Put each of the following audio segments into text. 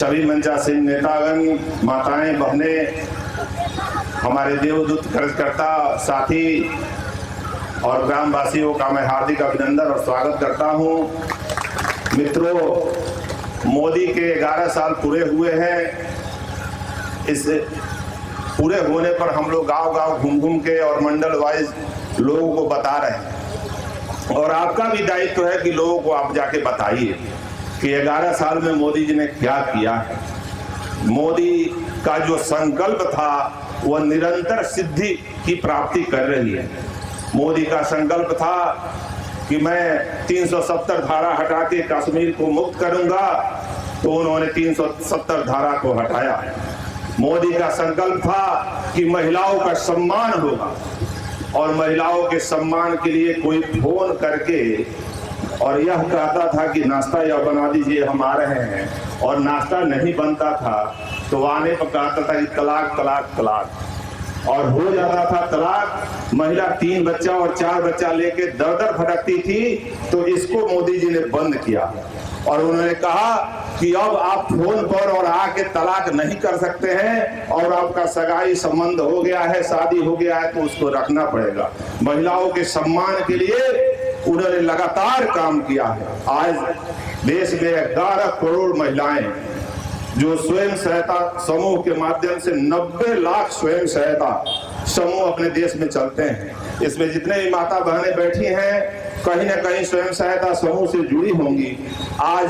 सभी मंचासीन नेतागण, माताएं, बहनें, हमारे देवदूत कार्यकर्ता साथी और ग्रामवासियों का मैं हार्दिक अभिनंदन और स्वागत करता हूं। मित्रों, मोदी के 11 साल पूरे हुए हैं। इस पूरे होने पर हम लोग गांव-गांव घूम के और मंडल वाइज लोगों को बता रहे हैं और आपका भी दायित्व है कि लोगों को आप जाके बताइए कि 11 साल में मोदी जी ने क्या किया है। मोदी का जो संकल्प था वह निरंतर सिद्धि की प्राप्ति कर रही है। मोदी का संकल्प था कि मैं 370 धारा हटा के कश्मीर को मुक्त करूंगा, तो उन्होंने 370 धारा को हटाया। मोदी का संकल्प था कि महिलाओं का सम्मान होगा और महिलाओं के सम्मान के लिए कोई फोन करके और यह कहता था कि नाश्ता या बना दीजिए, हम आ रहे हैं, और नाश्ता नहीं बनता था तो आने पर कहता था कि तलाक तलाक तलाक, और हो जाता था तलाक। महिला 3 बच्चा और 4 बच्चा लेके दर दर भटकती थी, तो इसको मोदी जी ने बंद किया और उन्होंने कहा कि अब आप फोन पर और आके तलाक नहीं कर सकते हैं और आपका सगाई संबंध हो गया है, शादी हो गया है, तो उसको रखना पड़ेगा। महिलाओं के सम्मान के लिए उन्होंने लगातार काम किया है। आज देश में 11 करोड़ महिलाएं जो स्वयं सहायता समूह के माध्यम से 90 लाख स्वयं सहायता समूह अपने देश में चलते हैं। इसमें जितने भी माता बहनें बैठी हैं कहीं ना कहीं स्वयं सहायता समूह से जुड़ी होंगी। आज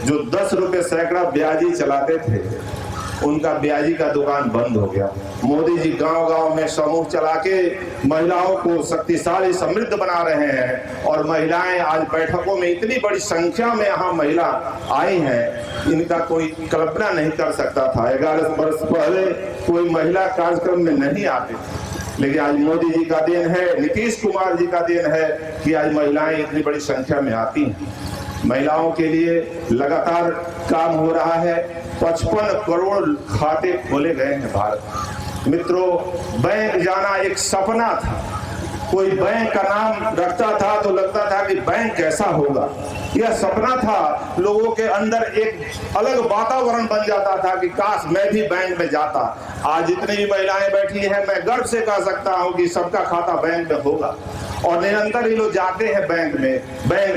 जो 10 रुपए सैकड़ा ब्याजी चलाते थे, उनका ब्याजी का दुकान बंद हो गया। मोदी जी गांव-गांव में समूह चला के महिलाओं को शक्तिशाली समृद्ध बना रहे हैं और महिलाएं आज बैठकों में इतनी बड़ी संख्या में यहाँ महिला आई हैं, इनका कोई कल्पना नहीं कर सकता था। 11 वर्ष पहले कोई महिला कार्यक्रम में नहीं आती, लेकिन आज मोदी जी का देन है, नीतीश कुमार जी का देन है कि आज महिलाएं इतनी बड़ी संख्या में आती हैं। महिलाओं के लिए लगातार काम हो रहा है। 55 करोड़ खाते खोले गए हैं भारत। मित्रों, बैंक जाना एक सपना था। कोई बैंक का नाम रखता था तो लगता था कि बैंक कैसा होगा, यह सपना था। लोगों के अंदर एक अलग वातावरण बन जाता था कि काश मैं भी बैंक में जाता। आज जितनी भी महिलाएं बैठी हैं, मैं गर्व से कह सकता हूं कि सबका खाता बैंक में होगा और निरंतर ही लोग जाते हैं बैंक में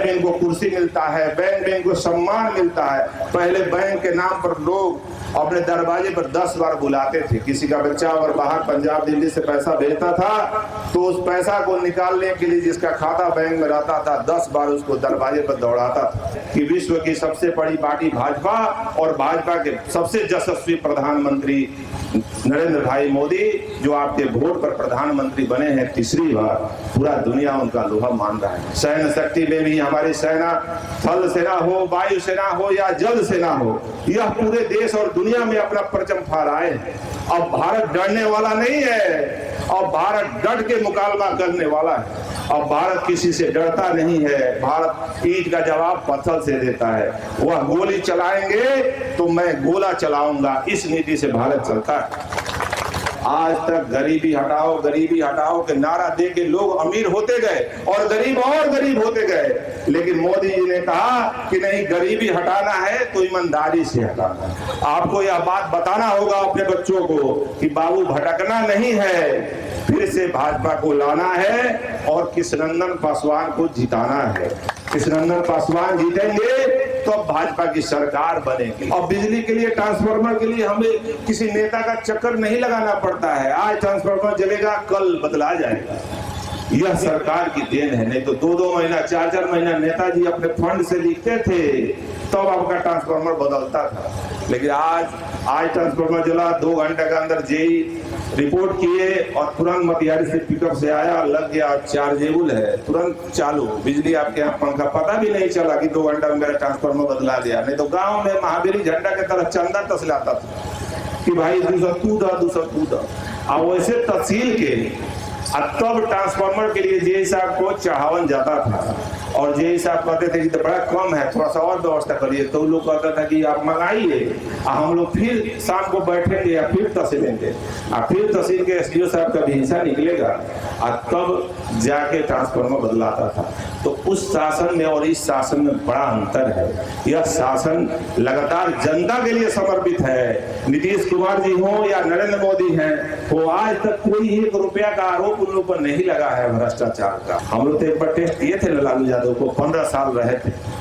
इनको कुर्सी मिलता है, बैंक में इनको सम्मान मिलता है। पहले बैंक के नाम पर लोग अपने दरवाजे पर 10 बार बुलाते थे। किसी का बच्चा अगर बाहर पंजाब दिल्ली से पैसा भेजता था तो उस पैसा को निकालने के लिए जिसका खाता बैंक में रहता था 10 बार उसको दरवाजे पर दौड़ाता था कि विश्व की सबसे बड़ी पार्टी भाजपा और भाजपा के सबसे यशस्वी प्रधानमंत्री नरेंद्र भाई मोदी, जो आपके वोट पर प्रधानमंत्री बने हैं तीसरी बार, पूरा दुनिया उनका लोहा मान रहा है। सैन्य शक्ति में भी हमारी सेना, थल सेना हो, वायु सेना हो या जल सेना हो, यह पूरे देश और दुनिया में अपना परचम फहराए। अब भारत डरने वाला नहीं है, अब भारत डट के मुकाबला करने वाला है। अब भारत किसी से डरता नहीं है। भारत ईंट का जवाब पत्थर से देता है। वह गोली चलाएंगे तो मैं गोला चलाऊंगा, इस नीति से भारत चलता है। आज तक गरीबी हटाओ के नारा दे के लोग अमीर होते गए और गरीब होते गए, लेकिन मोदी जी ने कहा कि नहीं, गरीबी हटाना है तो ईमानदारी से हटाना है। आपको यह बात बताना होगा अपने बच्चों को कि बाबू भटकना नहीं है, फिर से भाजपा को लाना है और कृष्णनंदन पासवान को जिताना है। कृष्णनंदन पासवान जीतेंगे तो अब भाजपा की सरकार बनेगी। अब बिजली के लिए, ट्रांसफार्मर के लिए हमें किसी नेता का चक्कर नहीं लगाना पड़ता है। आज ट्रांसफार्मर जलेगा, कल बदला जाएगा। यह सरकार की देन है। नहीं तो 2-2 महीना, 4-4 महीना नेताजी अपने फंड से लिखते थे तब आपका ट्रांसफार्मर बदलता था, लेकिन आज ट्रांसफार्मर जला, 2 घंटे के अंदर जेई रिपोर्ट किए और तुरंत मोतिहारी से पिकअप से आया, लग गया, चार्जेबल है, तुरंत चालू बिजली। आपके यहाँ पंखा, पता भी नहीं चला कि 2 घंटा में मेरा ट्रांसफार्मर बदला गया। नहीं तो गाँव में महावीरी झंडा की तरह चंदा तसलाता था कि भाई दूसरा तू दा। अब वैसे तहसील के तब ट्रांसफार्मर के लिए जे साहब को चढ़ावन जाता था और जे साहब कहते थे कि तो बड़ा कम है, थोड़ा सा और व्यवस्था करिए, तो लोग कहता था कि आप मंगाइए, हम लोग फिर शाम को बैठेंगे या फिर तहसीलेंगे, और फिर तहसील के एसडीओ साहब का भी हिस्सा निकलेगा, और तब जाके ट्रांसफार्मर बदलाता था। तो उस शासन में और इस शासन में बड़ा अंतर है। यह शासन लगातार जनता के लिए समर्पित है। नीतीश कुमार जी हो या नरेंद्र मोदी हैं, वो आज तक कोई 1 रुपया का आरोप उन लोगों पर नहीं लगा है भ्रष्टाचार का। हम लोग तो एक बार टेस्ट दिए थे लालू यादव को, 15 साल रहे थे।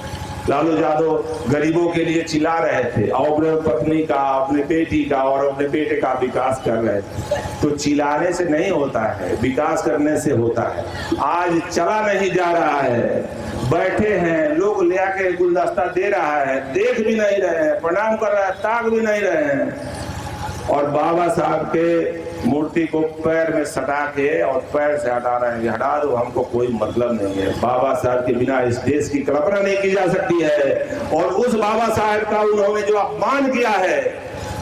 लालू यादव गरीबों के लिए चिल्ला रहे थे, और अपने पत्नी का, अपने बेटी का और अपने बेटे का विकास कर रहे थे। तो चिल्लाने से नहीं होता है, विकास करने से होता है। आज चला नहीं जा रहा है, बैठे हैं लोग, ले आके गुलदस्ता दे रहा है, देख भी नहीं रहे हैं, प्रणाम कर रहे हैं, ताक भी नहीं रहे हैं, और बाबा साहब के मूर्ति को पैर में सटा के और पैर से हटा रहे हैं। हटा दो, हमको कोई मतलब नहीं है। बाबा साहब के बिना इस देश की कल्पना नहीं की जा सकती है, और उस बाबा साहब का उन्होंने जो अपमान किया है,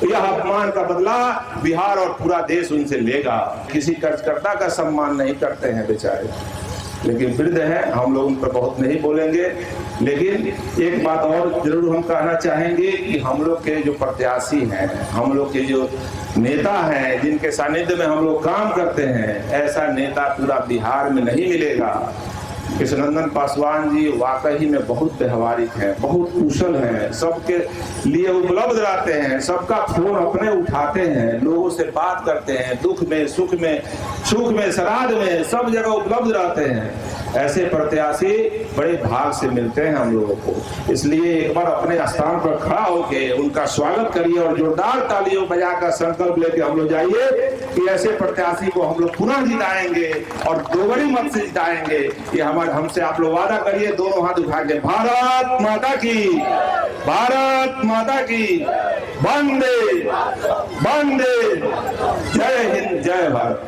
यह अपमान का बदला बिहार और पूरा देश उनसे लेगा। किसी कार्यकर्ता का सम्मान नहीं करते हैं बेचारे, लेकिन वृद्ध है, हम लोग उन पर बहुत नहीं बोलेंगे। लेकिन एक बात और जरूर हम कहना चाहेंगे कि हम लोग के जो प्रत्याशी हैं, हम लोग के जो नेता हैं, जिनके सानिध्य में हम लोग काम करते हैं, ऐसा नेता पूरा बिहार में नहीं मिलेगा। कृष्णनंदन पासवान जी वाकई में बहुत व्यवहारिक हैं, बहुत कुशल हैं, सबके लिए उपलब्ध रहते हैं, सबका फोन अपने उठाते हैं, लोगों से बात करते हैं, दुख में, सुख में, श्राद्ध में, सब जगह उपलब्ध रहते हैं। ऐसे प्रत्याशी बड़े भाग से मिलते हैं हम लोगों को। इसलिए एक बार अपने स्थान पर खड़ा होकर उनका स्वागत करिए और जोरदार तालियों बजाकर संकल्प लेके हम लोग जाइए कि ऐसे प्रत्याशी को हम लोग पुनः जिताएंगे और दोगुनी मत से जिताएंगे। ये हमसे आप लोग वादा करिए, दोनों हाथ उठा के। भारत माता की, भारत माता की, वंदे वंदे, जय हिंद, जय भारत।